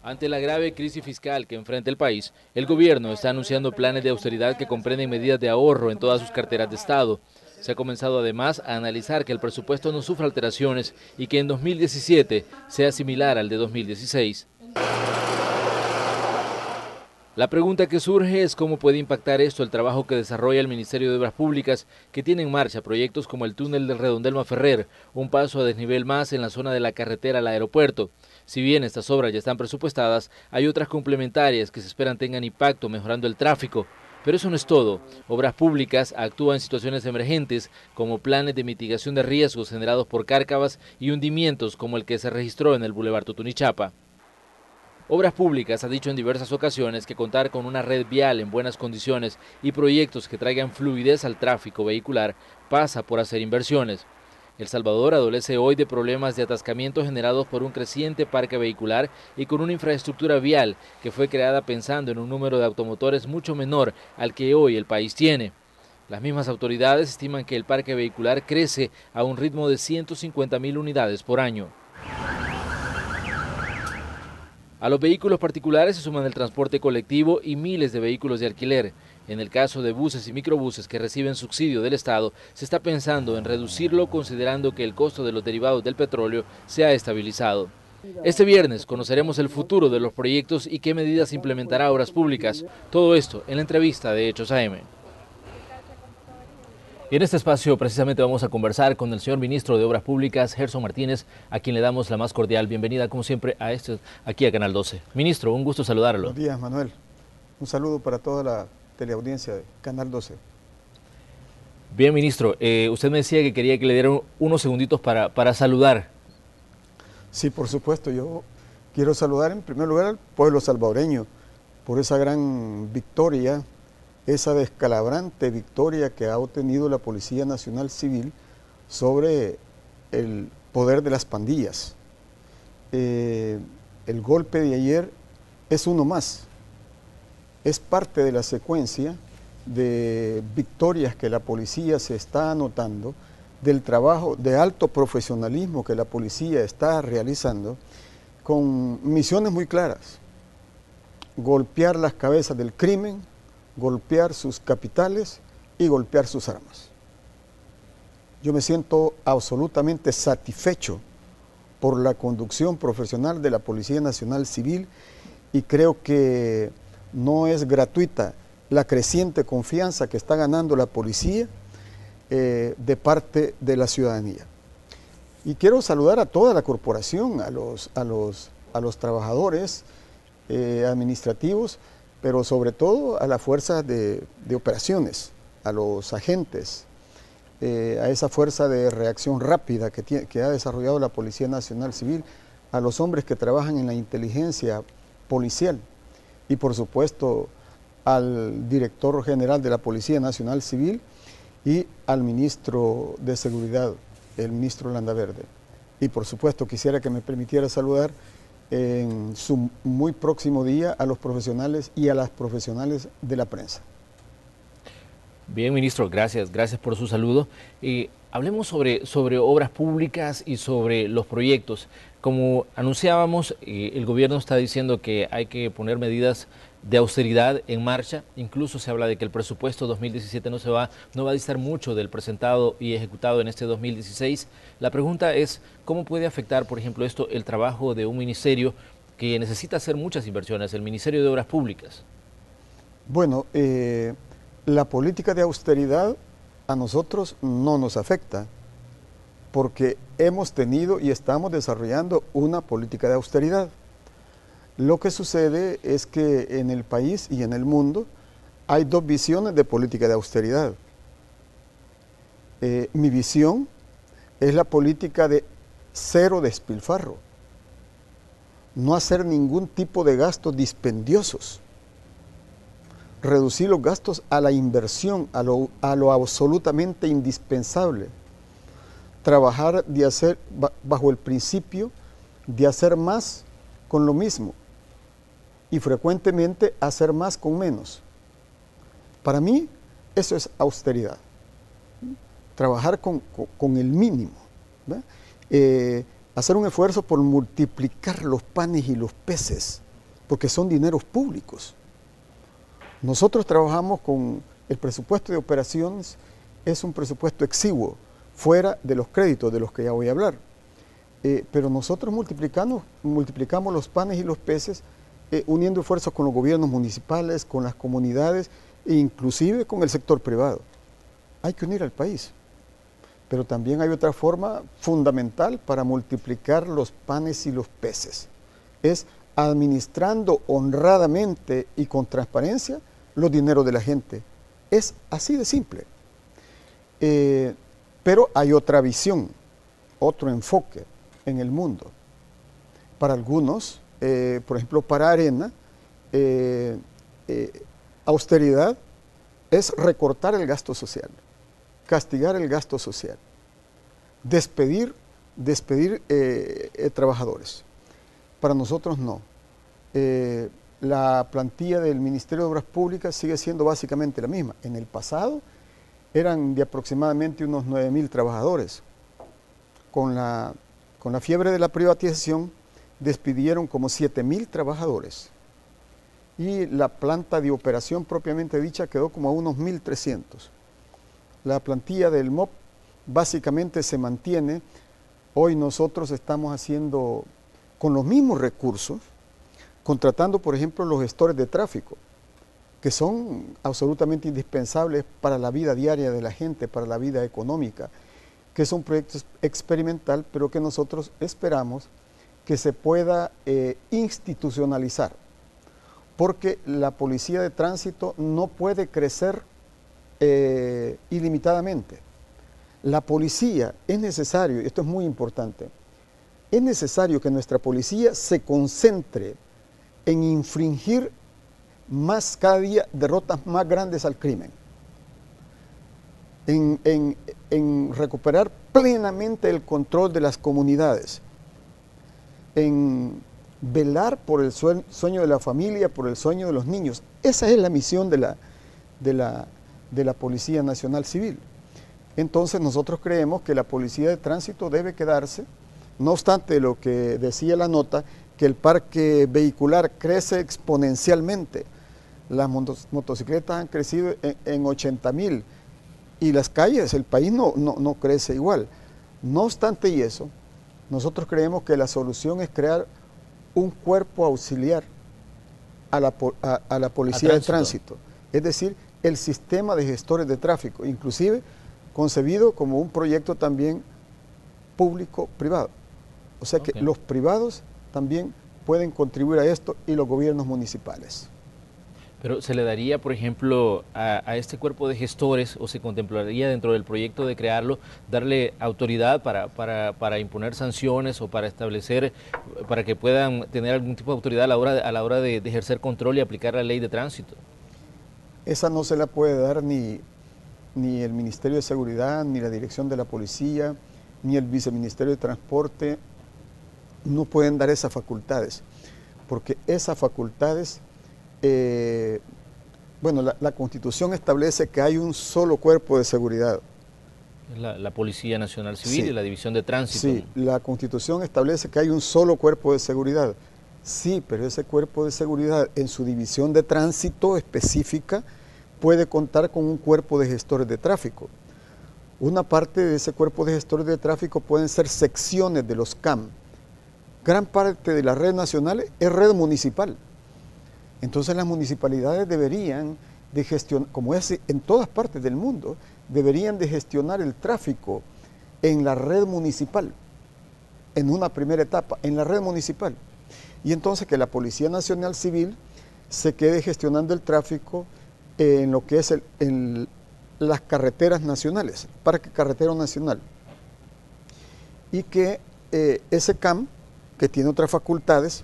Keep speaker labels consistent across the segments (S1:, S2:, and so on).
S1: Ante la grave crisis fiscal que enfrenta el país, el gobierno está anunciando planes de austeridad que comprenden medidas de ahorro en todas sus carteras de Estado. Se ha comenzado además a analizar que el presupuesto no sufra alteraciones y que en 2017 sea similar al de 2016. La pregunta que surge es cómo puede impactar esto el trabajo que desarrolla el Ministerio de Obras Públicas, que tiene en marcha proyectos como el túnel del Redondelma Ferrer, un paso a desnivel más en la zona de la carretera al aeropuerto. Si bien estas obras ya están presupuestadas, hay otras complementarias que se esperan tengan impacto mejorando el tráfico. Pero eso no es todo. Obras Públicas actúa en situaciones emergentes, como planes de mitigación de riesgos generados por cárcavas y hundimientos como el que se registró en el Boulevard Tutunichapa. Obras Públicas ha dicho en diversas ocasiones que contar con una red vial en buenas condiciones y proyectos que traigan fluidez al tráfico vehicular pasa por hacer inversiones. El Salvador adolece hoy de problemas de atascamiento generados por un creciente parque vehicular y con una infraestructura vial que fue creada pensando en un número de automotores mucho menor al que hoy el país tiene. Las mismas autoridades estiman que el parque vehicular crece a un ritmo de 150.000 unidades por año. A los vehículos particulares se suman el transporte colectivo y miles de vehículos de alquiler. En el caso de buses y microbuses que reciben subsidio del Estado, se está pensando en reducirlo considerando que el costo de los derivados del petróleo se ha estabilizado. Este viernes conoceremos el futuro de los proyectos y qué medidas implementará Obras Públicas. Todo esto en la entrevista de Hechos AM. Y en este espacio precisamente vamos a conversar con el señor ministro de Obras Públicas, Gerson Martínez, a quien le damos la más cordial bienvenida, como siempre, aquí a Canal 12. Ministro, un gusto saludarlo.
S2: Buenos días, Manuel. Un saludo para toda la teleaudiencia de Canal 12.
S1: Bien, ministro, usted me decía que quería que le diera unos segunditos para saludar.
S2: Sí, por supuesto, yo quiero saludar en primer lugar al pueblo salvadoreño por esa gran victoria, esa descalabrante victoria que ha obtenido la Policía Nacional Civil sobre el poder de las pandillas. El golpe de ayer es uno más, es parte de la secuencia de victorias que la policía se está anotando, del trabajo de alto profesionalismo que la policía está realizando, con misiones muy claras: golpear las cabezas del crimen, golpear sus capitales y golpear sus armas. Yo me siento absolutamente satisfecho por la conducción profesional de la Policía Nacional Civil y creo que no es gratuita la creciente confianza que está ganando la policía de parte de la ciudadanía. Y quiero saludar a toda la corporación, a los trabajadores administrativos, pero sobre todo a las fuerzas de operaciones, a los agentes, a esa fuerza de reacción rápida que ha desarrollado la Policía Nacional Civil, a los hombres que trabajan en la inteligencia policial y por supuesto al director general de la Policía Nacional Civil y al ministro de Seguridad, el ministro Landaverde. Y por supuesto quisiera que me permitiera saludar en su muy próximo día a los profesionales y a las profesionales de la prensa.
S1: Bien, ministro, gracias por su saludo. Hablemos sobre obras públicas y sobre los proyectos. Como anunciábamos, el gobierno está diciendo que hay que poner medidas de austeridad en marcha. Incluso se habla de que el presupuesto 2017 no va a distar mucho del presentado y ejecutado en este 2016. La pregunta es, ¿cómo puede afectar, por ejemplo, esto el trabajo de un ministerio que necesita hacer muchas inversiones, el Ministerio de Obras Públicas?
S2: Bueno, la política de austeridad a nosotros no nos afecta, porque hemos tenido y estamos desarrollando una política de austeridad. Lo que sucede es que en el país y en el mundo hay dos visiones de política de austeridad. Mi visión es la política de cero despilfarro, no hacer ningún tipo de gastos dispendiosos, reducir los gastos a la inversión, a lo absolutamente indispensable, trabajar bajo el principio de hacer más con lo mismo y frecuentemente hacer más con menos. Para mí eso es austeridad, trabajar con el mínimo, hacer un esfuerzo por multiplicar los panes y los peces porque son dineros públicos. Nosotros trabajamos con el presupuesto de operaciones, es un presupuesto exiguo, fuera de los créditos de los que ya voy a hablar. Pero nosotros multiplicamos los panes y los peces uniendo esfuerzos con los gobiernos municipales, con las comunidades e inclusive con el sector privado. Hay que unir al país. Pero también hay otra forma fundamental para multiplicar los panes y los peces. Es administrando honradamente y con transparencia los dineros de la gente. Es así de simple. Pero hay otra visión, otro enfoque en el mundo. Para algunos, por ejemplo, para Arena, austeridad es recortar el gasto social, castigar el gasto social, despedir trabajadores. Para nosotros no. La plantilla del Ministerio de Obras Públicas sigue siendo básicamente la misma. En el pasado eran de aproximadamente unos 9.000 trabajadores. Con la fiebre de la privatización despidieron como 7.000 trabajadores. Y la planta de operación propiamente dicha quedó como a unos 1.300. La plantilla del MOP básicamente se mantiene. Hoy nosotros estamos haciendo con los mismos recursos, contratando, por ejemplo, los gestores de tráfico, que son absolutamente indispensables para la vida diaria de la gente, para la vida económica, que es un proyecto experimental, pero que nosotros esperamos que se pueda institucionalizar, porque la policía de tránsito no puede crecer ilimitadamente. La policía es necesario, y esto es muy importante, es necesario que nuestra policía se concentre en infringir cada día derrotas más grandes al crimen, en recuperar plenamente el control de las comunidades, en velar por el sueño de la familia, por el sueño de los niños. Esa es la misión de la Policía Nacional Civil. Entonces nosotros creemos que la policía de tránsito debe quedarse, no obstante lo que decía la nota, que el parque vehicular crece exponencialmente. Las motocicletas han crecido en 80.000 y las calles, el país no crece igual. No obstante y eso, nosotros creemos que la solución es crear un cuerpo auxiliar a la policía de tránsito, es decir, el sistema de gestores de tráfico, inclusive concebido como un proyecto también público-privado. O sea que los privados también pueden contribuir a esto y los gobiernos municipales.
S1: Pero ¿se le daría, por ejemplo, a este cuerpo de gestores, o se contemplaría dentro del proyecto de crearlo, darle autoridad para imponer sanciones o para establecer, para que puedan tener algún tipo de autoridad a la hora de ejercer control y aplicar la ley de tránsito?
S2: Esa no se la puede dar ni el Ministerio de Seguridad, ni la Dirección de la Policía, ni el Viceministerio de Transporte. No pueden dar esas facultades, porque esas facultades, la Constitución establece que hay un solo cuerpo de seguridad.
S1: La Policía Nacional Civil, sí, y la División de Tránsito.
S2: Sí, la Constitución establece que hay un solo cuerpo de seguridad. Sí, pero ese cuerpo de seguridad en su división de tránsito específica puede contar con un cuerpo de gestores de tráfico. Una parte de ese cuerpo de gestores de tráfico pueden ser secciones de los CAM. Gran parte de la red nacional es red municipal. Entonces las municipalidades deberían de gestionar, como es en todas partes del mundo, deberían de gestionar el tráfico en la red municipal, en una primera etapa, en la red municipal. Y entonces que la Policía Nacional Civil se quede gestionando el tráfico en lo que es en las carreteras nacionales, Parque Carretero Nacional. Y que ese CAM, que tiene otras facultades,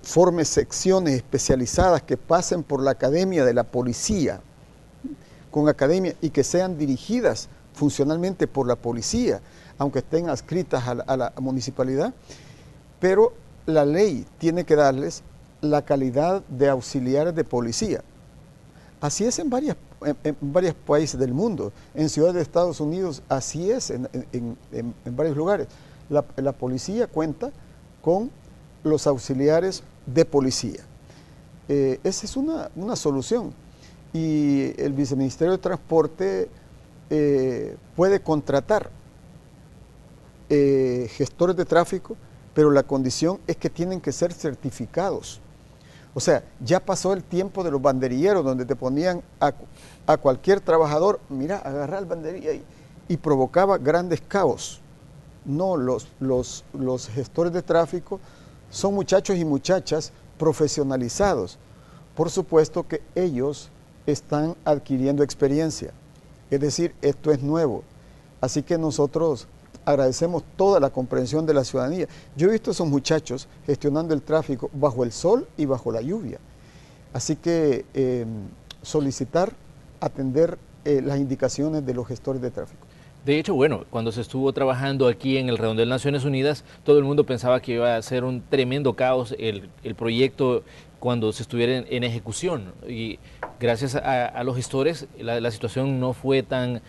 S2: forme secciones especializadas que pasen por la academia de la policía, con academia, y que sean dirigidas funcionalmente por la policía, aunque estén adscritas a la municipalidad, pero la ley tiene que darles la calidad de auxiliares de policía. Así es en varios países del mundo, en ciudades de Estados Unidos, así es en varios lugares. La policía cuenta con los auxiliares de policía. Esa es una solución. Y el Viceministerio de Transporte puede contratar gestores de tráfico, pero la condición es que tienen que ser certificados. O sea, ya pasó el tiempo de los banderilleros, donde te ponían a cualquier trabajador, mira, agarrar el banderilla y provocaba grandes caos. No, los gestores de tráfico son muchachos y muchachas profesionalizados. Por supuesto que ellos están adquiriendo experiencia. Es decir, esto es nuevo. Así que nosotros agradecemos toda la comprensión de la ciudadanía. Yo he visto a esos muchachos gestionando el tráfico bajo el sol y bajo la lluvia. Así que solicitar, atender las indicaciones de los gestores de tráfico.
S1: De hecho, bueno, cuando se estuvo trabajando aquí en el Redondel Naciones Unidas, todo el mundo pensaba que iba a ser un tremendo caos el proyecto cuando se estuviera en ejecución. Y gracias a los gestores la situación no fue tan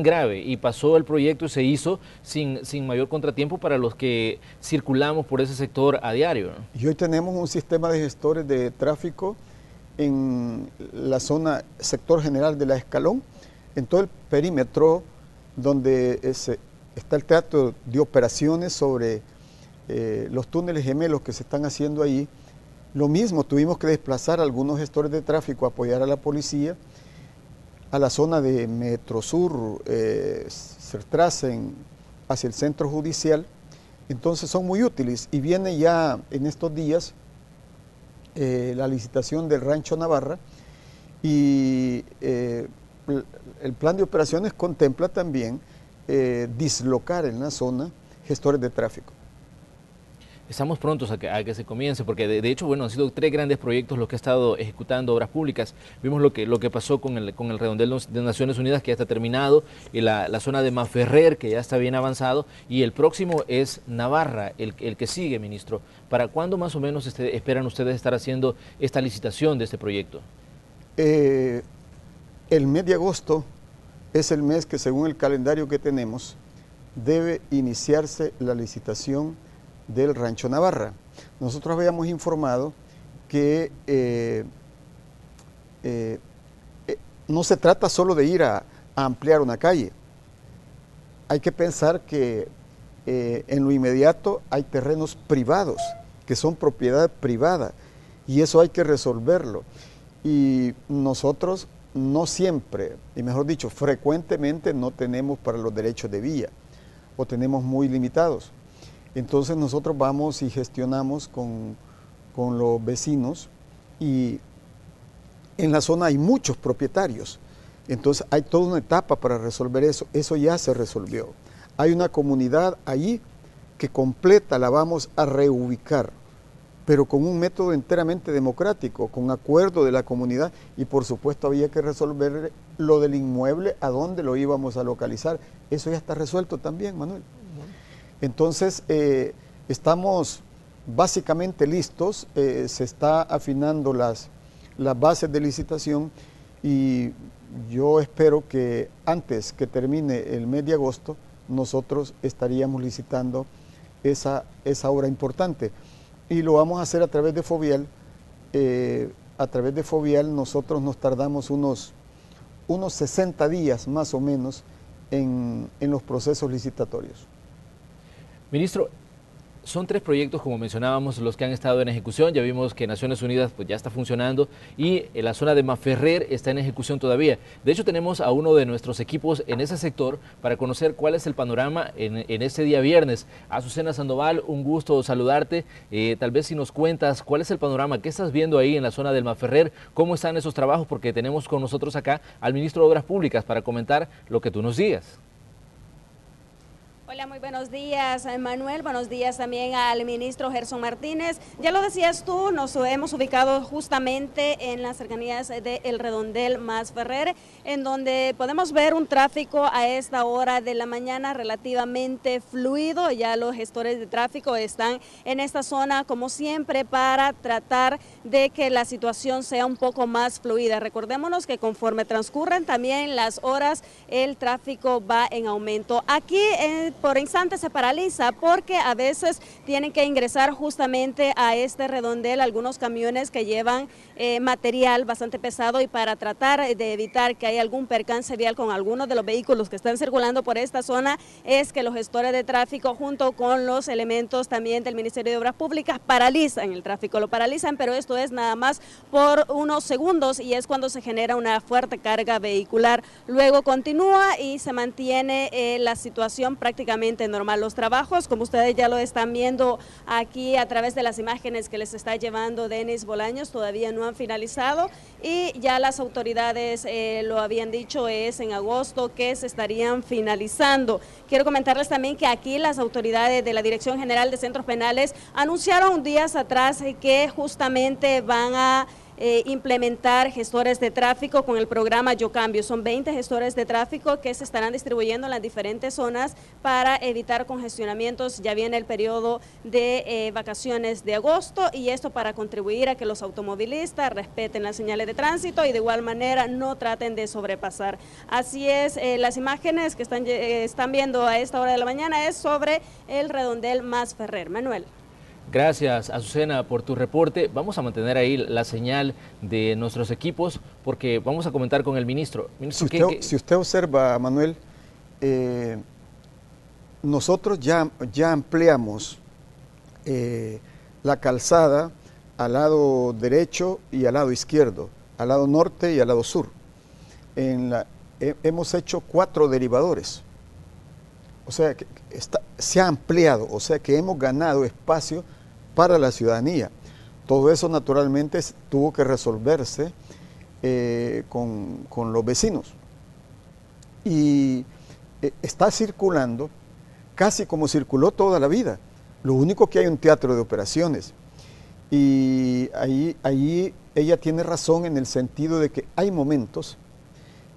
S1: grave y pasó el proyecto y se hizo sin mayor contratiempo para los que circulamos por ese sector a diario, ¿no?
S2: Y hoy tenemos un sistema de gestores de tráfico en la zona, sector general de La Escalón, en todo el perímetro donde está el teatro de operaciones sobre los túneles gemelos que se están haciendo ahí. Lo mismo, tuvimos que desplazar a algunos gestores de tráfico a apoyar a la policía, a la zona de Metrosur, Sertrasen, hacia el centro judicial. Entonces son muy útiles y viene ya en estos días la licitación del Rancho Navarra y el plan de operaciones contempla también dislocar en la zona gestores de tráfico.
S1: Estamos prontos a que se comience, porque de hecho, bueno, han sido 3 grandes proyectos los que ha estado ejecutando Obras Públicas. Vimos lo que pasó con el Redondel de Naciones Unidas, que ya está terminado, y la zona de Maferrer, que ya está bien avanzado, y el próximo es Navarra, el que sigue, ministro. ¿Para cuándo más o menos esperan ustedes estar haciendo esta licitación de este proyecto?
S2: El mes de agosto es el mes que, según el calendario que tenemos, debe iniciarse la licitación del Rancho Navarra. Nosotros habíamos informado que no se trata solo de ir a ampliar una calle. Hay que pensar que en lo inmediato hay terrenos privados que son propiedad privada y eso hay que resolverlo. Y nosotros no siempre, y mejor dicho, frecuentemente no tenemos para los derechos de vía o tenemos muy limitados. Entonces nosotros vamos y gestionamos con los vecinos y en la zona hay muchos propietarios. Entonces hay toda una etapa para resolver eso. Eso ya se resolvió. Hay una comunidad allí que completa la vamos a reubicar, pero con un método enteramente democrático, con acuerdo de la comunidad y por supuesto había que resolver lo del inmueble, a dónde lo íbamos a localizar. Eso ya está resuelto también, Manuel. Entonces, estamos básicamente listos, se está afinando las bases de licitación y yo espero que antes que termine el mes de agosto nosotros estaríamos licitando esa obra importante y lo vamos a hacer a través de Fovial. A través de Fovial nosotros nos tardamos unos 60 días más o menos en los procesos licitatorios.
S1: Ministro, son 3 proyectos, como mencionábamos, los que han estado en ejecución. Ya vimos que Naciones Unidas pues, ya está funcionando y en la zona de Maferrer está en ejecución todavía. De hecho, tenemos a uno de nuestros equipos en ese sector para conocer cuál es el panorama en este día viernes. Azucena Sandoval, un gusto saludarte. Tal vez si nos cuentas cuál es el panorama, qué estás viendo ahí en la zona del Maferrer, cómo están esos trabajos, porque tenemos con nosotros acá al ministro de Obras Públicas para comentar lo que tú nos digas.
S3: Hola, muy buenos días, Manuel. Buenos días también al ministro Gerson Martínez. Ya lo decías tú, nos hemos ubicado justamente en las cercanías del Redondel Maferrer, en donde podemos ver un tráfico a esta hora de la mañana relativamente fluido. Ya los gestores de tráfico están en esta zona, como siempre, para tratar de que la situación sea un poco más fluida. Recordémonos que conforme transcurren también las horas, el tráfico va en aumento. Aquí por instantes se paraliza porque a veces tienen que ingresar justamente a este redondel algunos camiones que llevan material bastante pesado, y para tratar de evitar que haya algún percance vial con algunos de los vehículos que están circulando por esta zona, es que los gestores de tráfico junto con los elementos también del Ministerio de Obras Públicas paralizan el tráfico, lo paralizan, pero esto es nada más por unos segundos y es cuando se genera una fuerte carga vehicular. Luego continúa y se mantiene la situación prácticamente normal. Los trabajos, como ustedes ya lo están viendo aquí a través de las imágenes que les está llevando Denis Bolaños, todavía no han finalizado y ya las autoridades lo habían dicho, es en agosto que se estarían finalizando. Quiero comentarles también que aquí las autoridades de la Dirección General de Centros Penales anunciaron días atrás que justamente van a implementar gestores de tráfico con el programa Yo Cambio. Son 20 gestores de tráfico que se estarán distribuyendo en las diferentes zonas para evitar congestionamientos. Ya viene el periodo de vacaciones de agosto y esto para contribuir a que los automovilistas respeten las señales de tránsito y de igual manera no traten de sobrepasar. Así es, las imágenes que están viendo a esta hora de la mañana es sobre el redondel Mas-Ferrer. Manuel.
S1: Gracias, Azucena, por tu reporte. Vamos a mantener ahí la señal de nuestros equipos porque vamos a comentar con el ministro.
S2: Si usted observa, Manuel, nosotros ya ampliamos la calzada al lado derecho y al lado izquierdo, al lado norte y al lado sur. Hemos hecho 4 derivadores. O sea, que se ha ampliado, o sea que hemos ganado espacio para la ciudadanía. Todo eso naturalmente tuvo que resolverse con los vecinos. Y está circulando casi como circuló toda la vida. Lo único que hay un teatro de operaciones. Y ahí ella tiene razón en el sentido de que hay momentos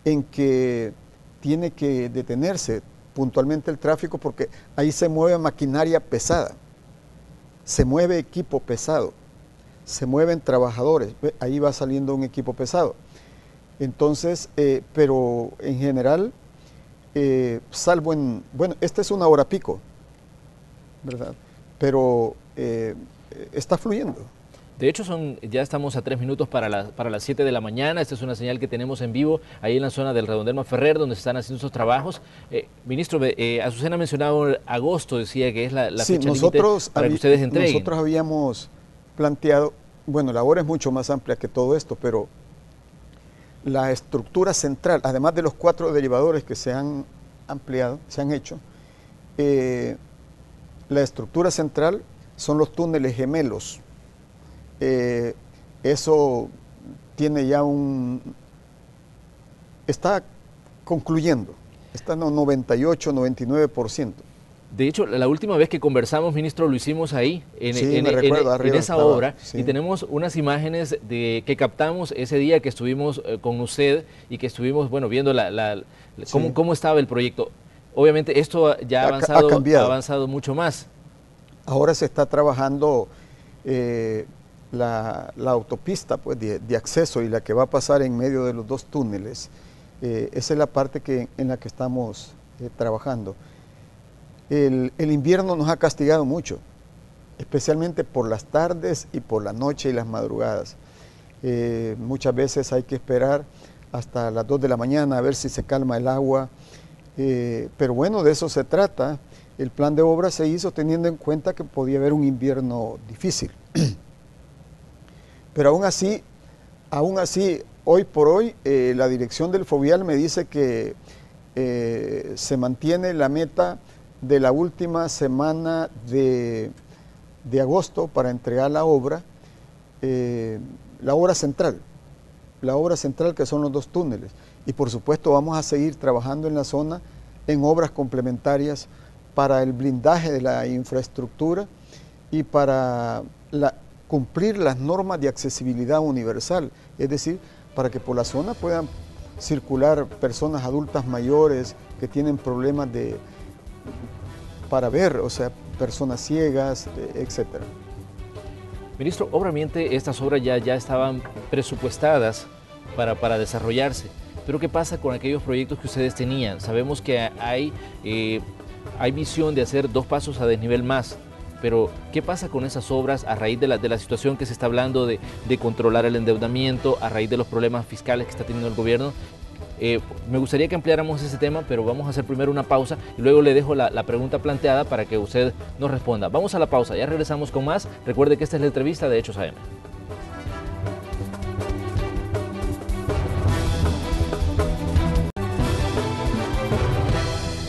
S2: en que tiene que detenerse puntualmente el tráfico porque ahí se mueve maquinaria pesada, se mueve equipo pesado, se mueven trabajadores, ahí va saliendo un equipo pesado. Entonces, pero en general, salvo bueno, esta es una hora pico, ¿verdad? Pero está fluyendo.
S1: De hecho, ya estamos a 3 minutos para las 7 de la mañana. Esta es una señal que tenemos en vivo ahí en la zona del redondel Mas-Ferrer, donde se están haciendo estos trabajos. Ministro, Azucena mencionaba agosto, decía que es la fecha límite para que ustedes entreguen.
S2: Nosotros habíamos planteado, bueno, la obra es mucho más amplia que todo esto, pero la estructura central, además de los 4 derivadores que se han ampliado, se han hecho, la estructura central son los túneles gemelos. Eso tiene ya está concluyendo, está en 98, 99%.
S1: De hecho, la última vez que conversamos, ministro, lo hicimos ahí, en esa obra, sí. Y tenemos unas imágenes que captamos ese día que estuvimos con usted y que estuvimos, bueno, viendo cómo estaba el proyecto. Obviamente esto ya ha avanzado mucho más.
S2: Ahora se está trabajando la autopista pues, de acceso y la que va a pasar en medio de los 2 túneles. Esa es la parte en la que estamos trabajando. El invierno nos ha castigado mucho, especialmente por las tardes y por la noche y las madrugadas. Muchas veces hay que esperar hasta las 2 de la mañana a ver si se calma el agua, pero bueno, de eso se trata. El plan de obra se hizo teniendo en cuenta que podía haber un invierno difícil. Pero aún así, hoy por hoy, la dirección del Fovial me dice que se mantiene la meta de la última semana de agosto para entregar la obra central, que son los 2 túneles. Y por supuesto vamos a seguir trabajando en la zona en obras complementarias para el blindaje de la infraestructura y para cumplir las normas de accesibilidad universal, es decir, para que por la zona puedan circular personas adultas mayores que tienen problemas para ver, o sea, personas ciegas, etcétera.
S1: Ministro, obviamente estas obras ya estaban presupuestadas para desarrollarse, pero ¿qué pasa con aquellos proyectos que ustedes tenían? Sabemos que hay hay visión de hacer 2 pasos a desnivel más. Pero, ¿qué pasa con esas obras a raíz de la situación que se está hablando de controlar el endeudamiento, a raíz de los problemas fiscales que está teniendo el gobierno? Me gustaría que ampliáramos ese tema, pero vamos a hacer primero una pausa y luego le dejo la pregunta planteada para que usted nos responda. Vamos a la pausa, ya regresamos con más. Recuerde que esta es la entrevista de Hechos AM.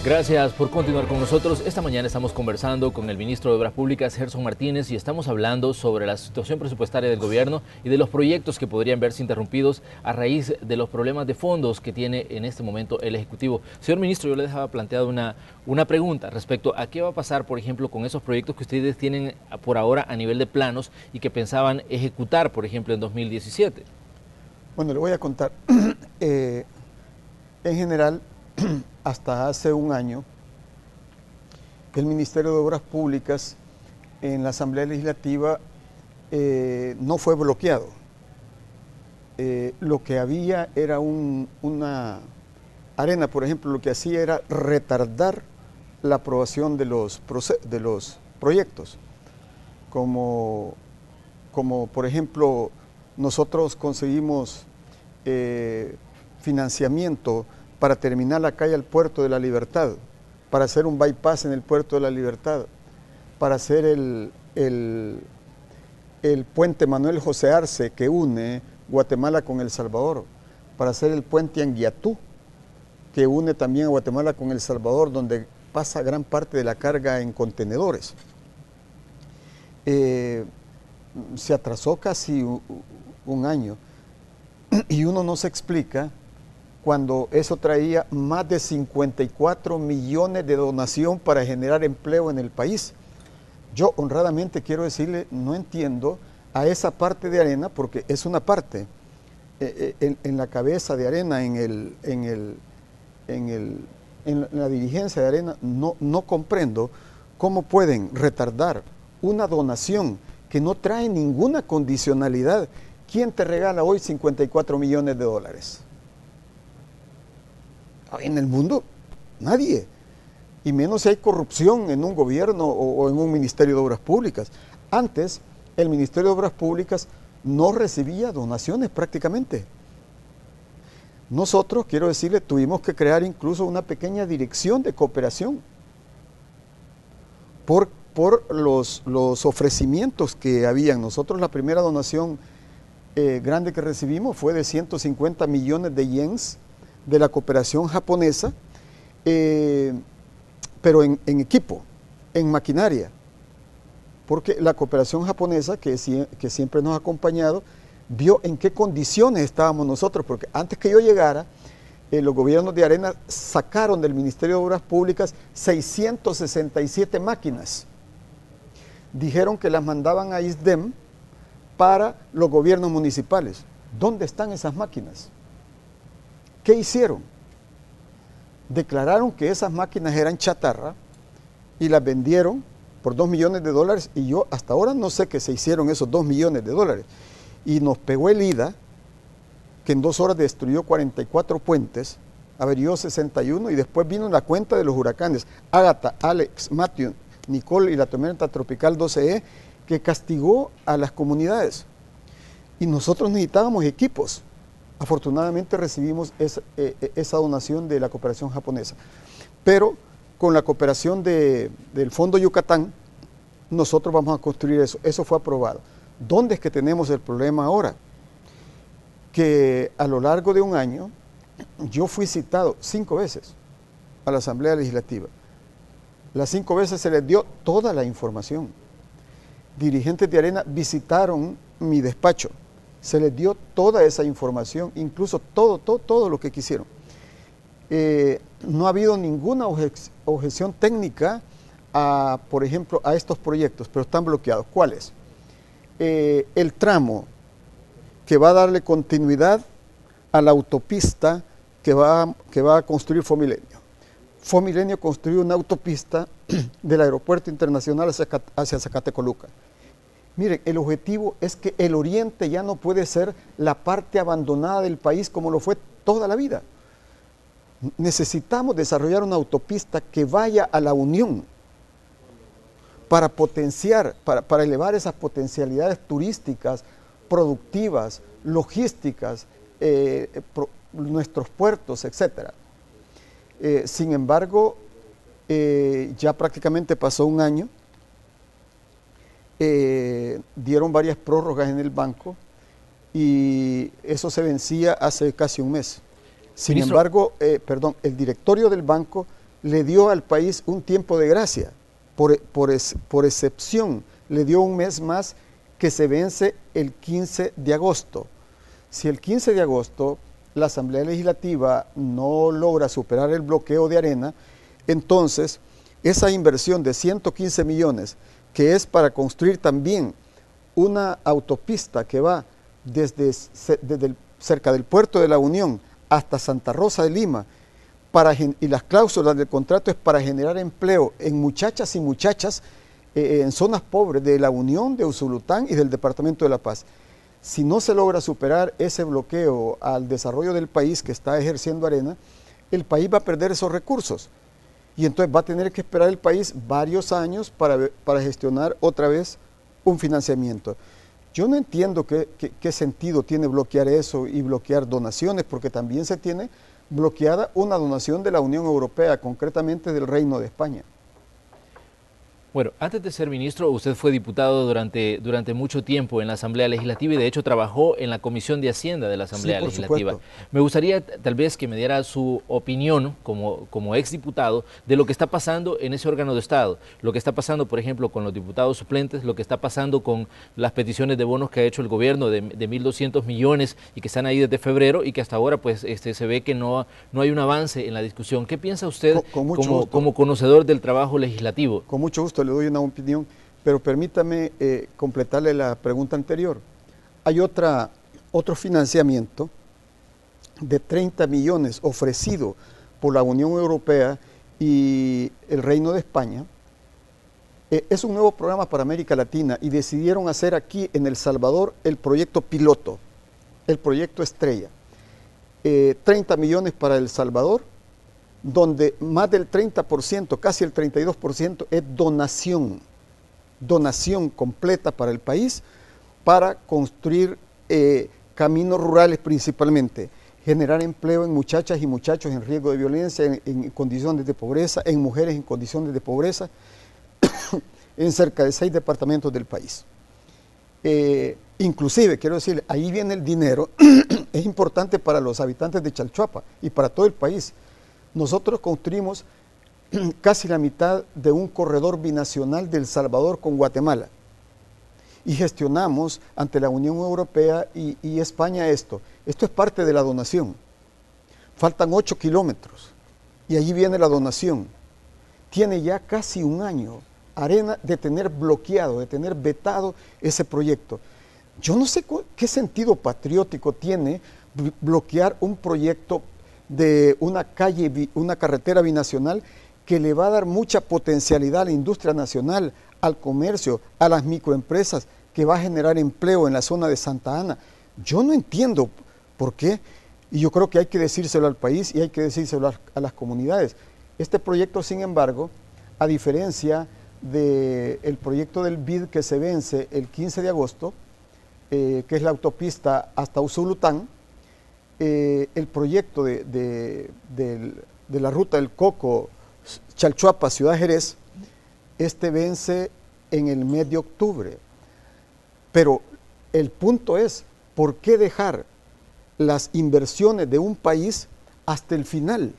S1: Gracias por continuar con nosotros. Esta mañana estamos conversando con el ministro de Obras Públicas, Gerson Martínez, y estamos hablando sobre la situación presupuestaria del gobierno y de los proyectos que podrían verse interrumpidos a raíz de los problemas de fondos que tiene en este momento el Ejecutivo. Señor ministro, yo le dejaba planteado una pregunta respecto a qué va a pasar, por ejemplo, con esos proyectos que ustedes tienen por ahora a nivel de planos y que pensaban ejecutar, por ejemplo, en 2017.
S2: Bueno, le voy a contar. En general, hasta hace un año, el Ministerio de Obras Públicas en la Asamblea Legislativa no fue bloqueado. Lo que había era una Arena, por ejemplo, lo que hacía era retardar la aprobación de los proyectos, como por ejemplo, nosotros conseguimos financiamiento para terminar la calle al Puerto de la Libertad, para hacer un bypass en el Puerto de la Libertad, para hacer el puente Manuel José Arce que une Guatemala con El Salvador, para hacer el puente Anguiatú que une también a Guatemala con El Salvador, donde pasa gran parte de la carga en contenedores. Se atrasó casi un año y uno no se explica cuando eso traía más de 54 millones de donación para generar empleo en el país. Yo honradamente quiero decirle, no entiendo a esa parte de Arena, porque es una parte en la cabeza de Arena, en la dirigencia de Arena, no comprendo cómo pueden retardar una donación que no trae ninguna condicionalidad. ¿Quién te regala hoy 54 millones de dólares? En el mundo, nadie. Y menos si hay corrupción en un gobierno o en un Ministerio de Obras Públicas. Antes, el Ministerio de Obras Públicas no recibía donaciones prácticamente. Nosotros, quiero decirle, tuvimos que crear incluso una pequeña dirección de cooperación por los ofrecimientos que habían. Nosotros la primera donación grande que recibimos fue de 150 millones de yens de la cooperación japonesa, pero en equipo, en maquinaria, porque la cooperación japonesa, que siempre nos ha acompañado, vio en qué condiciones estábamos nosotros, porque antes que yo llegara, los gobiernos de Arena sacaron del Ministerio de Obras Públicas 667 máquinas. Dijeron que las mandaban a ISDEM para los gobiernos municipales. ¿Dónde están esas máquinas? ¿Qué hicieron? Declararon que esas máquinas eran chatarra y las vendieron por 2 millones de dólares, y yo hasta ahora no sé qué se hicieron esos 2 millones de dólares. Y nos pegó el IDA, que en 2 horas destruyó 44 puentes, averió 61, y después vino la cuenta de los huracanes Ágata, Alex, Matthew, Nicole y la tormenta tropical 12E, que castigó a las comunidades. Y nosotros necesitábamos equipos. Afortunadamente recibimos esa donación de la cooperación japonesa. Pero con la cooperación del Fondo Yucatán, nosotros vamos a construir eso. Eso fue aprobado. ¿Dónde es que tenemos el problema ahora? Que a lo largo de un año, yo fui citado 5 veces a la Asamblea Legislativa. Las 5 veces se les dio toda la información. Dirigentes de Arena visitaron mi despacho. Se les dio toda esa información, incluso todo lo que quisieron. No ha habido ninguna objeción técnica, por ejemplo, a estos proyectos, pero están bloqueados. ¿Cuáles? El tramo que va a darle continuidad a la autopista que va a construir Fomilenio. Fomilenio construyó una autopista del Aeropuerto Internacional hacia Zacatecoluca. Miren, el objetivo es que el oriente ya no puede ser la parte abandonada del país como lo fue toda la vida. Necesitamos desarrollar una autopista que vaya a la Unión para potenciar, para elevar esas potencialidades turísticas, productivas, logísticas, nuestros puertos, etc. Sin embargo, ya prácticamente pasó un año, dieron varias prórrogas en el banco y eso se vencía hace casi un mes. Sin embargo, el directorio del banco le dio al país un tiempo de gracia, por excepción, le dio un mes más que se vence el 15 de agosto. Si el 15 de agosto la Asamblea Legislativa no logra superar el bloqueo de Arena, entonces esa inversión de 115 millones, que es para construir también una autopista que va desde cerca del puerto de la Unión hasta Santa Rosa de Lima, y las cláusulas del contrato es para generar empleo en muchachas y muchachas en zonas pobres de la Unión, de Usulután y del Departamento de La Paz. Si no se logra superar ese bloqueo al desarrollo del país que está ejerciendo Arena, el país va a perder esos recursos. Y entonces va a tener que esperar el país varios años para gestionar otra vez un financiamiento. Yo no entiendo qué sentido tiene bloquear eso y bloquear donaciones, porque también se tiene bloqueada una donación de la Unión Europea, concretamente del Reino de España.
S1: Bueno, antes de ser ministro, usted fue diputado durante mucho tiempo en la Asamblea Legislativa y de hecho trabajó en la Comisión de Hacienda de la Asamblea Legislativa. Me gustaría tal vez que me diera su opinión como exdiputado de lo que está pasando en ese órgano de Estado, lo que está pasando, por ejemplo, con los diputados suplentes, lo que está pasando con las peticiones de bonos que ha hecho el gobierno de 1.200 millones y que están ahí desde febrero y que hasta ahora pues se ve que no hay un avance en la discusión. ¿Qué piensa usted como conocedor del trabajo legislativo?
S2: Con mucho gusto. Le doy una opinión, pero permítame completarle la pregunta anterior. Hay otro financiamiento de 30 millones ofrecido por la Unión Europea y el Reino de España. Es un nuevo programa para América Latina y decidieron hacer aquí en El Salvador el proyecto piloto, el proyecto estrella. 30 millones para El Salvador, donde más del 30%, casi el 32% es donación completa para el país, para construir caminos rurales principalmente, generar empleo en muchachas y muchachos en riesgo de violencia, en condiciones de pobreza, en mujeres en condiciones de pobreza, en cerca de 6 departamentos del país. Inclusive, quiero decir, ahí viene el dinero, es importante para los habitantes de Chalchuapa y para todo el país. Nosotros construimos casi la mitad de un corredor binacional de El Salvador con Guatemala y gestionamos ante la Unión Europea y España esto. Esto es parte de la donación. Faltan 8 kilómetros y allí viene la donación. Tiene ya casi un año Arena de tener bloqueado, de tener vetado ese proyecto. Yo no sé qué sentido patriótico tiene bloquear un proyecto de una carretera binacional que le va a dar mucha potencialidad a la industria nacional, al comercio, a las microempresas, que va a generar empleo en la zona de Santa Ana. Yo no entiendo por qué, y yo creo que hay que decírselo al país y hay que decírselo a las comunidades. Este proyecto, sin embargo, a diferencia del proyecto del BID que se vence el 15 de agosto, que es la autopista hasta Usulután, el proyecto de la ruta del Coco, Chalchuapa, Ciudad Jerez, vence en el mes de octubre. Pero el punto es, ¿por qué dejar las inversiones de un país hasta el final?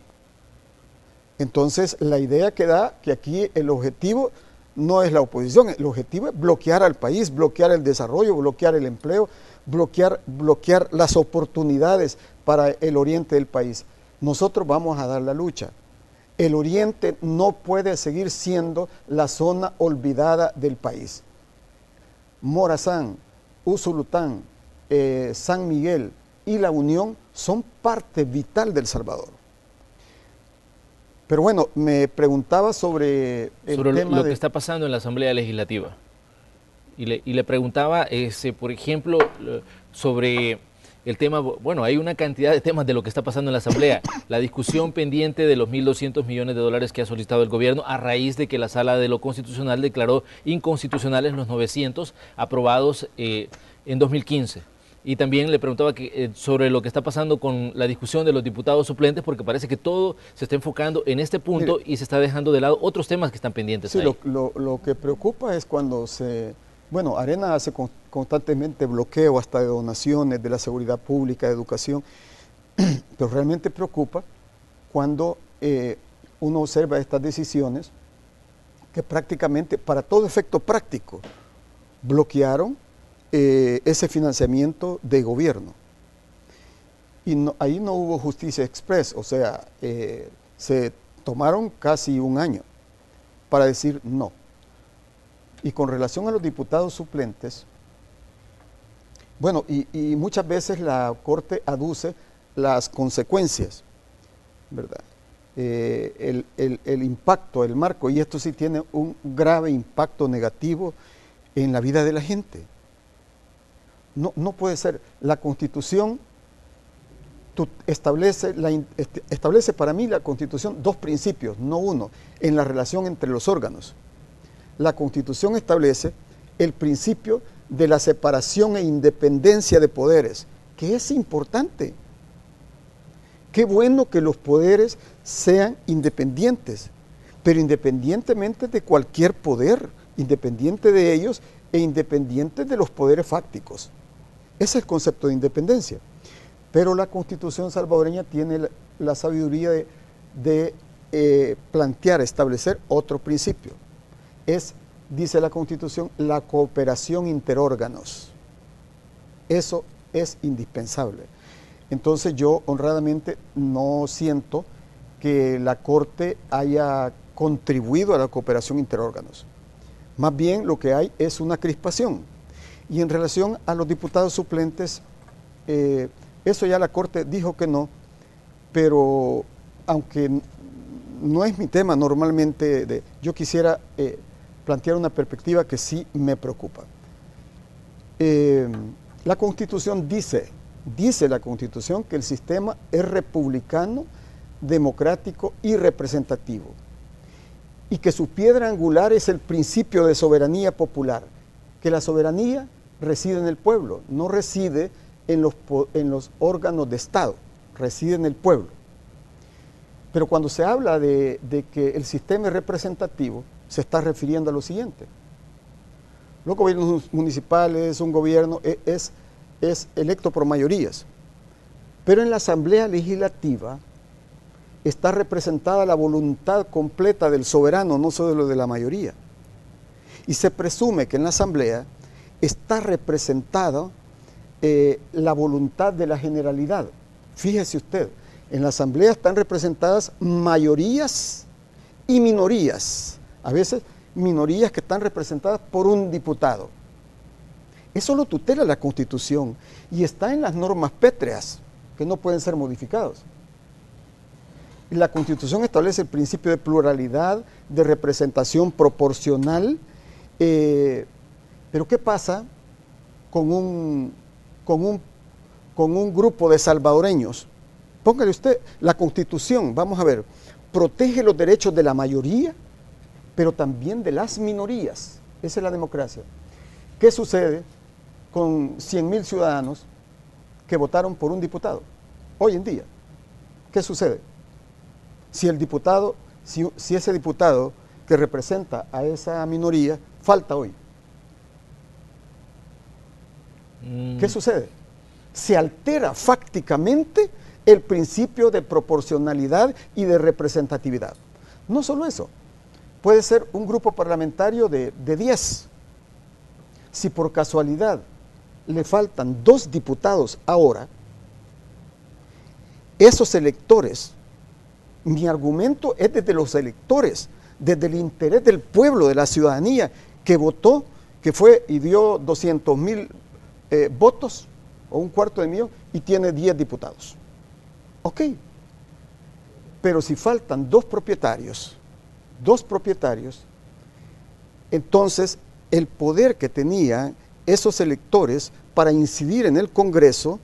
S2: Entonces, la idea que da que aquí el objetivo no es la oposición, el objetivo es bloquear al país, bloquear el desarrollo, bloquear el empleo, bloquear las oportunidades para el oriente del país. Nosotros vamos a dar la lucha. El oriente no puede seguir siendo la zona olvidada del país. Morazán, Usulután, San Miguel y La Unión son parte vital del Salvador. Pero bueno, me preguntaba sobre
S1: lo que está pasando en la Asamblea Legislativa. Y le preguntaba, por ejemplo, sobre el tema, bueno, hay una cantidad de temas de lo que está pasando en la Asamblea. La discusión pendiente de los 1.200 millones de dólares que ha solicitado el gobierno a raíz de que la Sala de lo Constitucional declaró inconstitucionales los 900 aprobados en 2015. Y también le preguntaba sobre lo que está pasando con la discusión de los diputados suplentes, porque parece que todo se está enfocando en este punto. Mire, y se está dejando de lado otros temas que están pendientes.
S2: Sí,
S1: ahí.
S2: Lo que preocupa es cuando bueno, Arena hace constantemente bloqueo hasta de donaciones de la seguridad pública, de educación, pero realmente preocupa cuando uno observa estas decisiones que prácticamente, para todo efecto práctico, bloquearon ese financiamiento de gobierno. Y ahí no hubo justicia express, o sea, se tomaron casi un año para decir no. Y con relación a los diputados suplentes, bueno, y muchas veces la Corte aduce las consecuencias, ¿verdad? El impacto, el marco, y esto sí tiene un grave impacto negativo en la vida de la gente. No puede ser. La Constitución establece para mí la Constitución dos principios, no uno, en la relación entre los órganos. La Constitución establece el principio de la separación e independencia de poderes, que es importante. Qué bueno que los poderes sean independientes, pero independientemente de cualquier poder, independiente de ellos e independiente de los poderes fácticos. Ese es el concepto de independencia. Pero la Constitución salvadoreña tiene la sabiduría de plantear, establecer otro principio. Dice la Constitución, la cooperación interórganos. Eso es indispensable. Entonces yo honradamente no siento que la Corte haya contribuido a la cooperación interórganos. Más bien lo que hay es una crispación. Y en relación a los diputados suplentes, eso ya la Corte dijo que no, pero aunque no es mi tema normalmente, yo quisiera plantear una perspectiva que sí me preocupa. La Constitución dice la Constitución que el sistema es republicano, democrático y representativo, y que su piedra angular es el principio de soberanía popular, que la soberanía reside en el pueblo, no reside en los órganos de Estado, reside en el pueblo. Pero cuando se habla de que el sistema es representativo, se está refiriendo a lo siguiente. Los gobiernos municipales, un gobierno es electo por mayorías, pero en la Asamblea Legislativa está representada la voluntad completa del soberano, no solo de la mayoría. Y se presume que en la Asamblea está representada la voluntad de la generalidad. Fíjese usted, en la Asamblea están representadas mayorías y minorías, a veces minorías que están representadas por un diputado. Eso lo tutela la Constitución y está en las normas pétreas que no pueden ser modificados. Y la Constitución establece el principio de pluralidad, de representación proporcional, pero ¿qué pasa con un grupo de salvadoreños? Póngale usted, la Constitución, vamos a ver, protege los derechos de la mayoría, pero también de las minorías. Esa es la democracia. ¿Qué sucede con 100.000 ciudadanos que votaron por un diputado? Hoy en día, ¿qué sucede? Si ese diputado que representa a esa minoría falta hoy, ¿qué sucede? Se altera fácticamente el principio de proporcionalidad y de representatividad. No solo eso, puede ser un grupo parlamentario de 10. Si por casualidad le faltan 2 diputados ahora, esos electores, mi argumento es desde los electores, desde el interés del pueblo, de la ciudadanía, que votó, que fue y dio 200.000 votos, o 250.000, y tiene 10 diputados. Ok, pero si faltan 2 propietarios, entonces el poder que tenían esos electores para incidir en el Congreso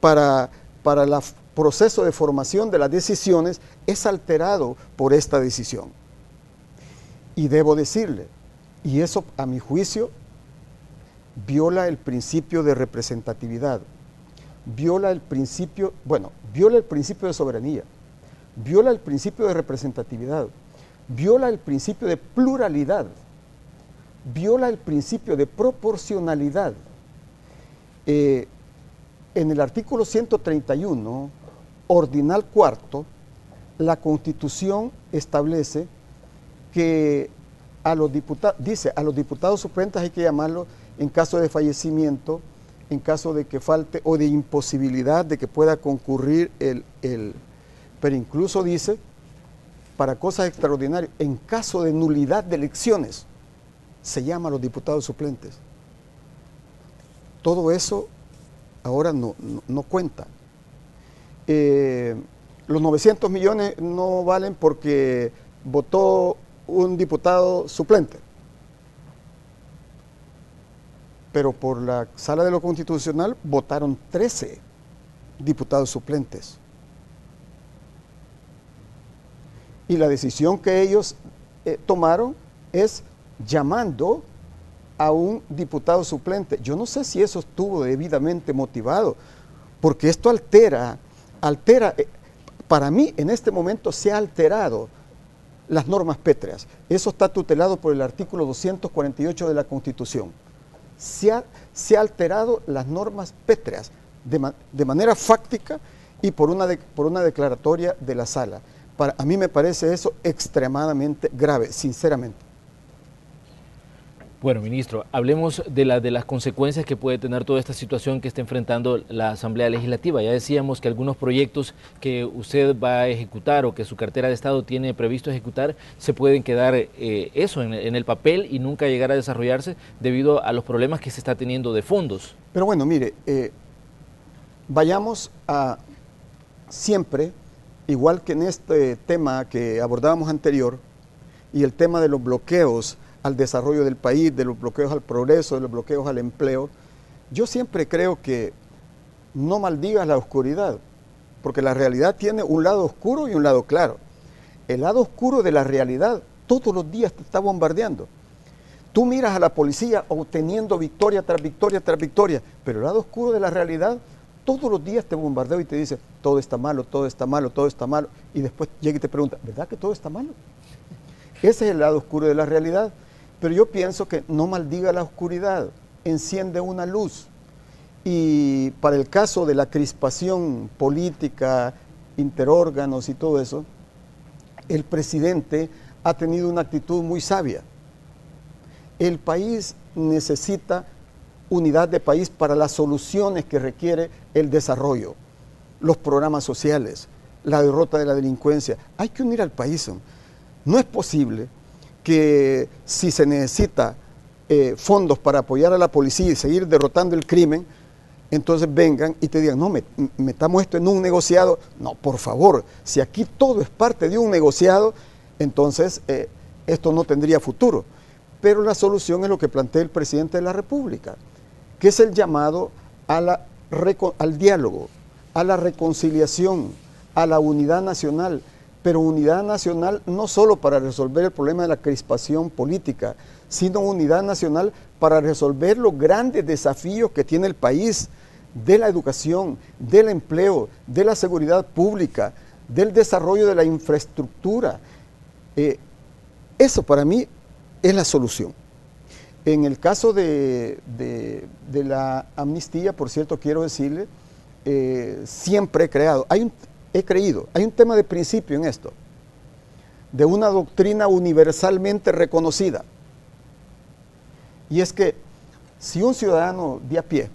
S2: para el proceso de formación de las decisiones es alterado por esta decisión. Y debo decirle, y eso a mi juicio viola el principio de representatividad, viola el principio de soberanía, viola el principio de representatividad, viola el principio de pluralidad, viola el principio de proporcionalidad. En el artículo 131, ordinal cuarto, la Constitución establece que a los diputados suplentes hay que llamarlos en caso de fallecimiento, en caso de que falte o de imposibilidad de que pueda concurrir pero incluso dice, para cosas extraordinarias, en caso de nulidad de elecciones, se llama a los diputados suplentes. Todo eso ahora no cuenta. Los 900 millones no valen porque votó un diputado suplente. Pero por la Sala de lo Constitucional votaron 13 diputados suplentes. Y la decisión que ellos tomaron es llamando a un diputado suplente. Yo no sé si eso estuvo debidamente motivado, porque esto altera, para mí en este momento se ha alterado las normas pétreas. Eso está tutelado por el artículo 248 de la Constitución. Se ha alterado las normas pétreas de manera fáctica y por una declaratoria de la Sala. A mí me parece eso extremadamente grave, sinceramente.
S1: Bueno, ministro, hablemos de las consecuencias que puede tener toda esta situación que está enfrentando la Asamblea Legislativa. Ya decíamos que algunos proyectos que usted va a ejecutar o que su cartera de Estado tiene previsto ejecutar se pueden quedar en el papel y nunca llegar a desarrollarse debido a los problemas que se está teniendo de fondos.
S2: Pero bueno, mire, vayamos a siempre, igual que en este tema que abordábamos anterior y el tema de los bloqueos al desarrollo del país, de los bloqueos al progreso, de los bloqueos al empleo, yo siempre creo que no maldigas la oscuridad, porque la realidad tiene un lado oscuro y un lado claro. El lado oscuro de la realidad todos los días te está bombardeando. Tú miras a la policía obteniendo victoria tras victoria tras victoria, pero el lado oscuro de la realidad todos los días te bombardea y te dice, todo está malo, todo está malo, todo está malo, y después llega y te pregunta, ¿verdad que todo está malo? Ese es el lado oscuro de la realidad. Pero yo pienso que no maldiga la oscuridad, enciende una luz. Y para el caso de la crispación política, interórganos y todo eso, el presidente ha tenido una actitud muy sabia. El país necesita unidad de país para las soluciones que requiere el desarrollo, los programas sociales, la derrota de la delincuencia. Hay que unir al país. No es posible que si se necesita fondos para apoyar a la policía y seguir derrotando el crimen, entonces vengan y te digan, no, metamos esto en un negociado. No, por favor, si aquí todo es parte de un negociado, entonces esto no tendría futuro. Pero la solución es lo que plantea el presidente de la República, que es el llamado al diálogo, a la reconciliación, a la unidad nacional, pero unidad nacional no solo para resolver el problema de la crispación política, sino unidad nacional para resolver los grandes desafíos que tiene el país, de la educación, del empleo, de la seguridad pública, del desarrollo de la infraestructura. Eso para mí es la solución. En el caso de la amnistía, por cierto, quiero decirle, siempre he creído, hay un tema de principio en esto, de una doctrina universalmente reconocida, y es que si un ciudadano de a pie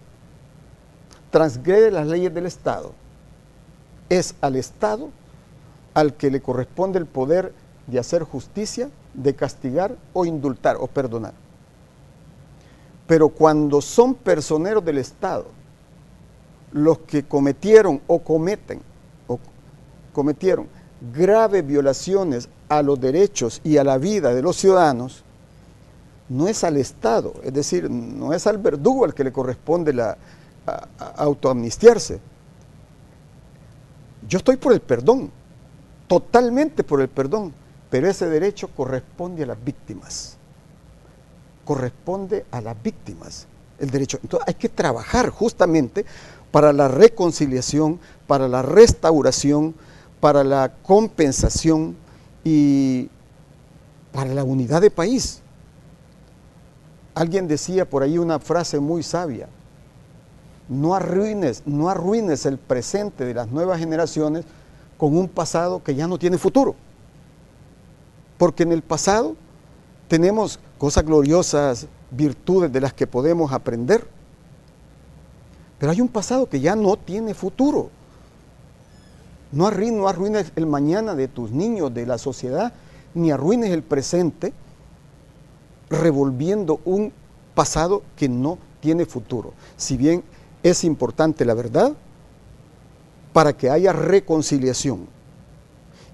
S2: transgrede las leyes del Estado, es al Estado al que le corresponde el poder de hacer justicia, de castigar o indultar o perdonar. Pero cuando son personeros del Estado los que cometieron o cometieron graves violaciones a los derechos y a la vida de los ciudadanos, no es al Estado, es decir, no es al verdugo al que le corresponde autoamnistiarse, Yo estoy por el perdón, totalmente por el perdón, pero ese derecho corresponde a las víctimas. Corresponde a las víctimas el derecho. Entonces hay que trabajar justamente para la reconciliación, para la restauración, para la compensación y para la unidad de país. Alguien decía por ahí una frase muy sabia: no arruines el presente de las nuevas generaciones con un pasado que ya no tiene futuro. Porque en el pasado tenemos cosas gloriosas, virtudes de las que podemos aprender, pero hay un pasado que ya no tiene futuro. No arruines el mañana de tus niños, de la sociedad, ni arruines el presente revolviendo un pasado que no tiene futuro. Si bien es importante la verdad para que haya reconciliación,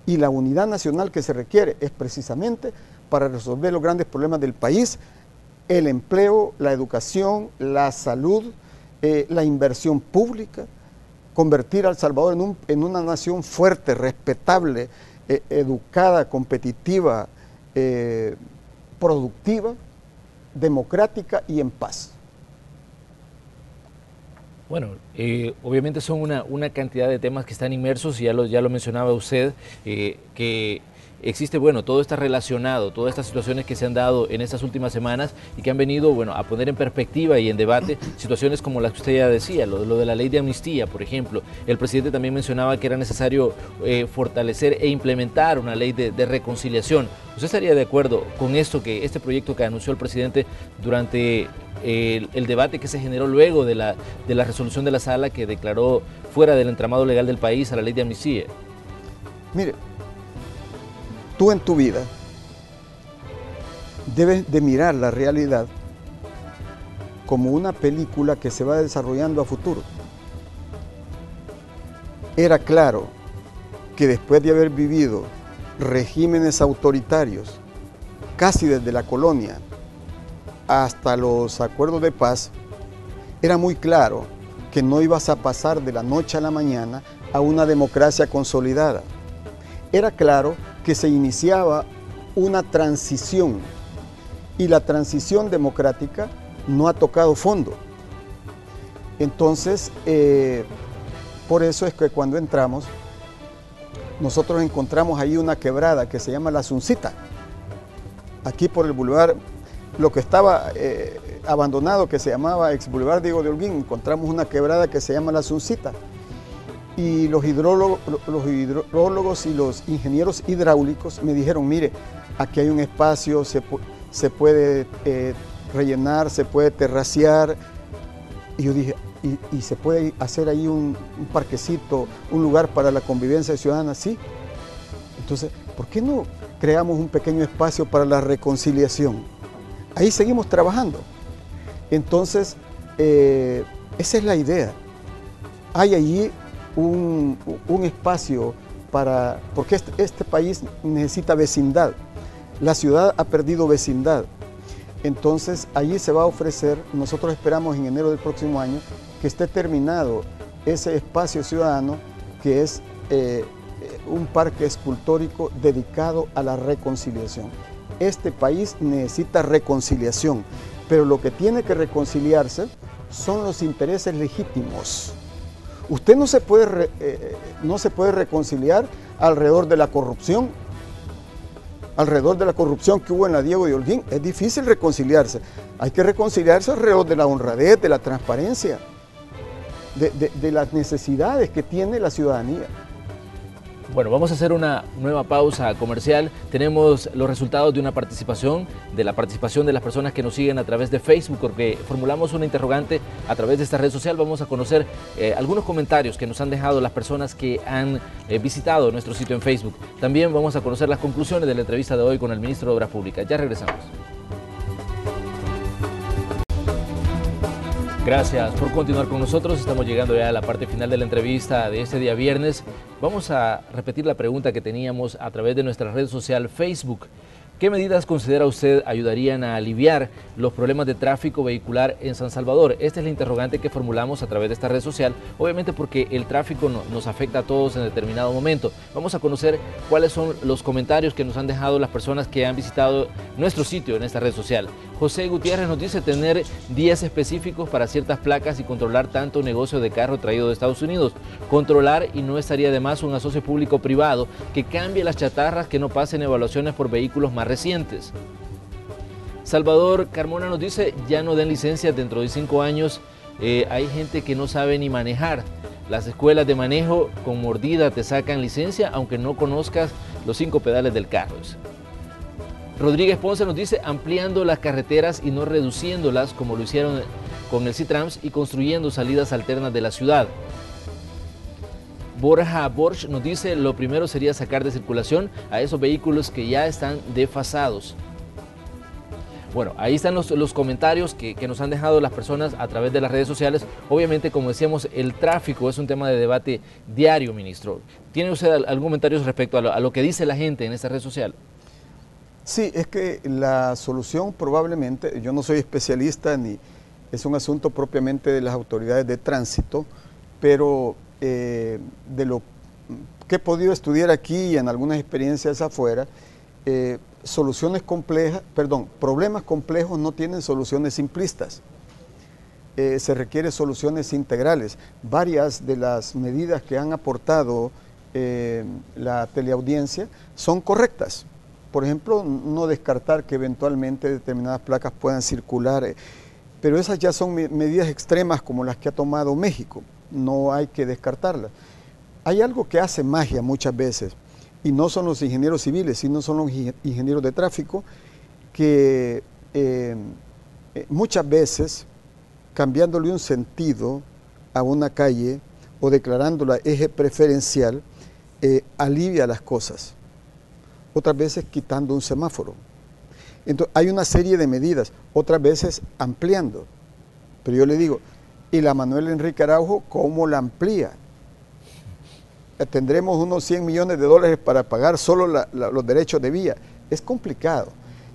S2: y la unidad nacional que se requiere es precisamente para resolver los grandes problemas del país: el empleo, la educación, la salud, la inversión pública, convertir a El Salvador en una nación fuerte, respetable, educada, competitiva, productiva, democrática y en paz.
S1: Bueno, obviamente son una cantidad de temas que están inmersos, y ya lo mencionaba usted, que existe, bueno, todo está relacionado, todas estas situaciones que se han dado en estas últimas semanas y que han venido, bueno, a poner en perspectiva y en debate situaciones como las que usted ya decía, lo de la ley de amnistía, por ejemplo. El presidente también mencionaba que era necesario fortalecer e implementar una ley de reconciliación. ¿Usted estaría de acuerdo con esto, que este proyecto que anunció el presidente durante el debate que se generó luego de la resolución de la sala que declaró fuera del entramado legal del país a la ley de amnistía?
S2: Mire, tú en tu vida debes de mirar la realidad como una película que se va desarrollando a futuro. Era claro que después de haber vivido regímenes autoritarios, casi desde la colonia hasta los acuerdos de paz, era muy claro que no ibas a pasar de la noche a la mañana a una democracia consolidada. Era claro que se iniciaba una transición, y la transición democrática no ha tocado fondo. Entonces, por eso es que cuando entramos, nosotros encontramos ahí una quebrada que se llama La Asuncita. Aquí por el bulevar, lo que estaba abandonado, que se llamaba ex Boulevard Diego de Holguín, encontramos una quebrada que se llama La Asuncita. Y los hidrólogos y los ingenieros hidráulicos me dijeron: mire, aquí hay un espacio, se puede rellenar, se puede terracear. Y yo dije, ¿y se puede hacer ahí un parquecito, un lugar para la convivencia ciudadana? Sí. Entonces, ¿por qué no creamos un pequeño espacio para la reconciliación? Ahí seguimos trabajando. Entonces, esa es la idea. Hay allí un espacio porque este país necesita vecindad. La ciudad ha perdido vecindad. Entonces allí se va a ofrecer, nosotros esperamos en enero del próximo año que esté terminado ese espacio ciudadano, que es un parque escultórico dedicado a la reconciliación. Este país necesita reconciliación, pero lo que tiene que reconciliarse son los intereses legítimos. Usted no se puede reconciliar alrededor de la corrupción. Alrededor de la corrupción que hubo en la Diego de Holguín, es difícil reconciliarse. Hay que reconciliarse alrededor de la honradez, de la transparencia, de las necesidades que tiene la ciudadanía.
S1: Bueno, vamos a hacer una nueva pausa comercial. Tenemos los resultados de la participación de las personas que nos siguen a través de Facebook, porque formulamos una interrogante a través de esta red social. Vamos a conocer algunos comentarios que nos han dejado las personas que han visitado nuestro sitio en Facebook. También vamos a conocer las conclusiones de la entrevista de hoy con el ministro de Obras Públicas. Ya regresamos. Gracias por continuar con nosotros. Estamos llegando ya a la parte final de la entrevista de este día viernes. Vamos a repetir la pregunta que teníamos a través de nuestra red social Facebook. ¿Qué medidas considera usted ayudarían a aliviar los problemas de tráfico vehicular en San Salvador? Esta es la interrogante que formulamos a través de esta red social, obviamente porque el tráfico nos afecta a todos en determinado momento. Vamos a conocer cuáles son los comentarios que nos han dejado las personas que han visitado nuestro sitio en esta red social. José Gutiérrez nos dice tener días específicos para ciertas placas y controlar tanto negocio de carro traído de Estados Unidos. Controlar, y no estaría de más, un asocio público-privado que cambie las chatarras, que no pasen evaluaciones por vehículos más recientes. Salvador Carmona nos dice, ya no den licencias dentro de 5 años, hay gente que no sabe ni manejar. Las escuelas de manejo con mordida te sacan licencia aunque no conozcas los 5 pedales del carro. Rodríguez Ponce nos dice, ampliando las carreteras y no reduciéndolas como lo hicieron con el C-Trans y construyendo salidas alternas de la ciudad. Borja Borch nos dice, lo primero sería sacar de circulación a esos vehículos que ya están desfasados. Bueno, ahí están los comentarios que nos han dejado las personas a través de las redes sociales. Obviamente, como decíamos, el tráfico es un tema de debate diario, ministro. ¿Tiene usted algún comentario respecto a lo que dice la gente en esta red social?
S2: Sí, es que la solución probablemente, yo no soy especialista ni es un asunto propiamente de las autoridades de tránsito, pero de lo que he podido estudiar aquí y en algunas experiencias afuera, problemas complejos no tienen soluciones simplistas. Se requieren soluciones integrales. Varias de las medidas que han aportado la teleaudiencia son correctas. Por ejemplo, no descartar que eventualmente determinadas placas puedan circular, pero esas ya son medidas extremas como las que ha tomado México, no hay que descartarlas. Hay algo que hace magia muchas veces, y no son los ingenieros civiles, sino son los ingenieros de tráfico, que muchas veces, cambiándole un sentido a una calle o declarándola eje preferencial, alivia las cosas. Otras veces quitando un semáforo. Entonces hay una serie de medidas, otras veces ampliando. Pero yo le digo, ¿y la Manuel Enrique Araujo cómo la amplía? Tendremos unos 100 millones de dólares para pagar solo los derechos de vía. Es complicado.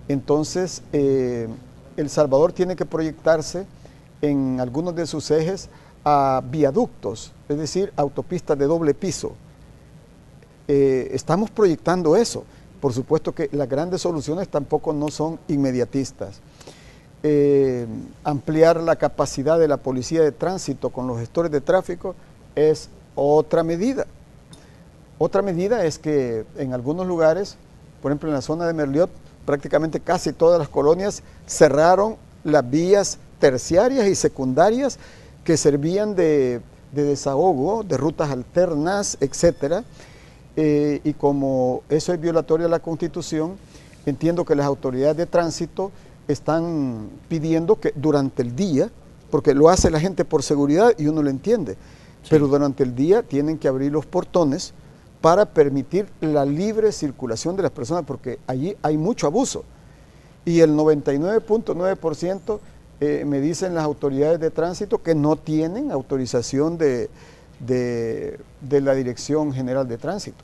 S2: Entonces, El Salvador tiene que proyectarse en algunos de sus ejes a viaductos, es decir, autopistas de doble piso. Estamos proyectando eso. Por supuesto que las grandes soluciones tampoco no son inmediatistas. Ampliar la capacidad de la policía de tránsito con los gestores de tráfico es otra medida. Otra medida es que en algunos lugares, por ejemplo en la zona de Merliot, prácticamente casi todas las colonias cerraron las vías terciarias y secundarias que servían de desahogo, de rutas alternas, etcétera. Y como eso es violatorio de la Constitución, entiendo que las autoridades de tránsito están pidiendo que durante el día, porque lo hace la gente por seguridad y uno lo entiende, sí, pero durante el día tienen que abrir los portones para permitir la libre circulación de las personas, porque allí hay mucho abuso. Y el 99.9% me dicen las autoridades de tránsito que no tienen autorización de la Dirección General de Tránsito.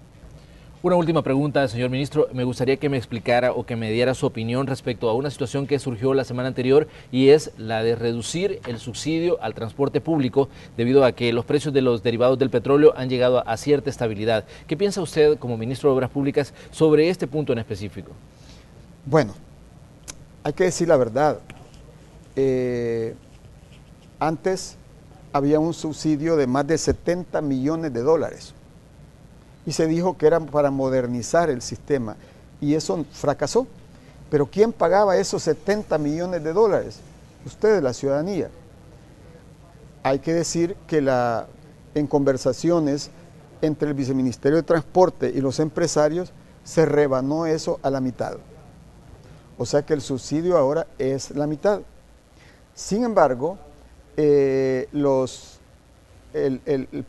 S1: Una última pregunta, señor ministro. Me gustaría que me explicara o que me diera su opinión respecto a una situación que surgió la semana anterior, y es la de reducir el subsidio al transporte público debido a que los precios de los derivados del petróleo han llegado a cierta estabilidad. ¿Qué piensa usted como ministro de Obras Públicas sobre este punto en específico?
S2: Bueno, hay que decir la verdad. Antes había un subsidio de más de 70 millones de dólares. Y se dijo que era para modernizar el sistema, y eso fracasó. Pero ¿quién pagaba esos 70 millones de dólares? Ustedes, la ciudadanía. Hay que decir que en conversaciones entre el Viceministerio de Transporte y los empresarios se rebanó eso a la mitad. O sea que el subsidio ahora es la mitad. Sin embargo, el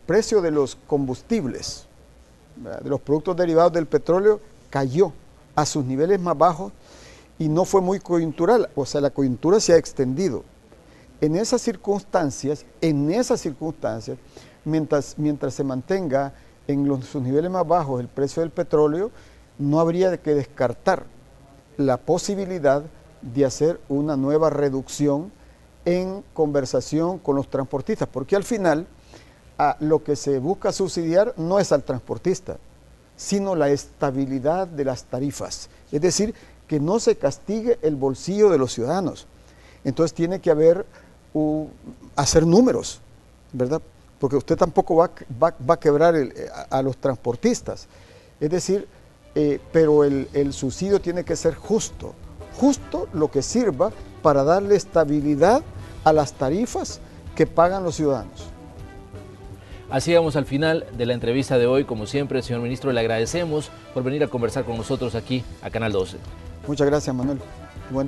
S2: precio de los combustibles, de los productos derivados del petróleo, cayó a sus niveles más bajos y no fue muy coyuntural, o sea, la coyuntura se ha extendido. En esas circunstancias, mientras se mantenga en sus niveles más bajos el precio del petróleo, no habría que descartar la posibilidad de hacer una nueva reducción en conversación con los transportistas, porque al final lo que se busca subsidiar no es al transportista, sino la estabilidad de las tarifas, es decir, que no se castigue el bolsillo de los ciudadanos. Entonces tiene que haber, hacer números, ¿verdad? Porque usted tampoco va a quebrar a los transportistas, es decir, pero el subsidio tiene que ser justo lo que sirva para darle estabilidad a las tarifas que pagan los ciudadanos.
S1: Así llegamos al final de la entrevista de hoy. Como siempre, señor ministro, le agradecemos por venir a conversar con nosotros aquí a Canal 12.
S2: Muchas gracias, Manuel. Buen día.